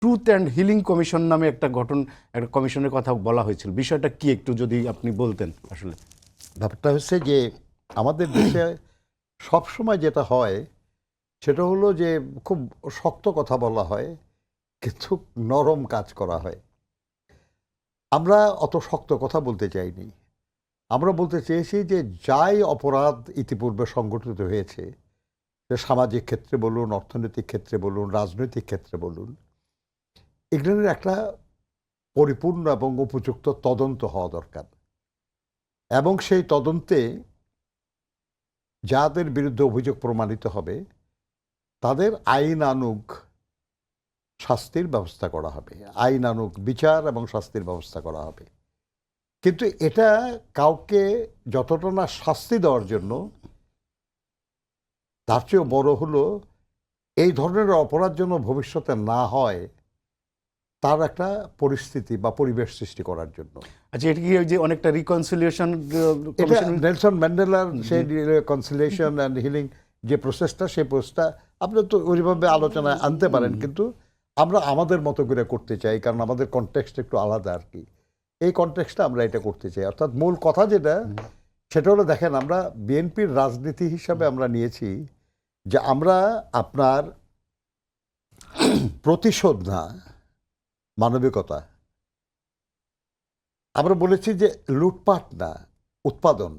Truth and healing commission নামে একটা কমিশনের কথা বলা হয়েছিল, বিষয়টা কি একটু যদি আপনি বলতেন। আসলে ব্যাপারটা হচ্ছে যে আমাদের দেশে সবসময় যেটা হয় সেটা হলো যে খুব শক্ত কথা বলা হয় কিন্তু নরম কাজ করা হয়। আমরা অত শক্ত কথা বলতে চাইনি। আমরা বলতে চেয়েছি যে যাই অপরাধ ইতিপূর্বে সংগঠিত হয়েছে, সে সামাজিক ক্ষেত্রে বলুন, অর্থনৈতিক ক্ষেত্রে বলুন, রাজনৈতিক ক্ষেত্রে বলুন, এগুলোর একটা পরিপূর্ণ এবং উপযুক্ত তদন্ত হওয়া দরকার। এবং সেই তদন্তে যাদের বিরুদ্ধে অভিযোগ প্রমাণিত হবে তাদের আইনানুগ শাস্তির ব্যবস্থা করা হবে, আইনানুগ বিচার এবং শাস্তির ব্যবস্থা করা হবে। কিন্তু এটা কাউকে যতটা না শাস্তি দেওয়ার জন্য, তার চেয়েও বড় হলো এই ধরনের অপরাধ যেন ভবিষ্যতে না হয় তার একটা পরিস্থিতি বা পরিবেশ সৃষ্টি করার জন্য। আচ্ছা, এটা কি ওই যে অনেকটা রিকনসিলিয়েশন এটা কমিশন? নেলসন ম্যান্ডেলার সেই রিকনসিলিয়েশন অ্যান্ড হিলিং যে প্রসেসটা, সেই প্রসেসটা আপনি তো ওইভাবে আলোচনায় আনতে পারেন, কিন্তু আমরা আমাদের মতো করে করতে চাই, কারণ আমাদের কনটেক্সট একটু আলাদা আর কি। এই কনটেক্সটটা আমরা এটা করতে চাই। অর্থাৎ মূল কথা যেটা, সেটা হলো দেখেন, আমরা বিএনপির রাজনীতি হিসাবে আমরা নিয়েছি যে আমরা আপনার প্রতিশোধ না, মানবিকতা। আমরা বলেছি যে লুটপাট না, উৎপাদন।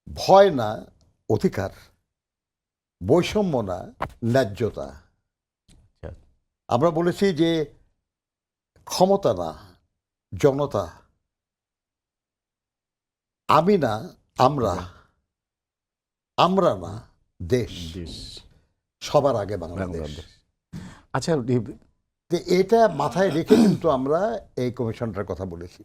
ভয় না, অধিকার। বৈষম্য না, ন্যায্যতা। আমরা বলেছি যে ক্ষমতা না, জনতা। আমি না, আমরা। আমরা না, দেশ। সবার আগে বাংলাদেশ। আচ্ছা, এটা মাথায় রেখে কিন্তু আমরা এই কমিশনটার কথা বলেছি।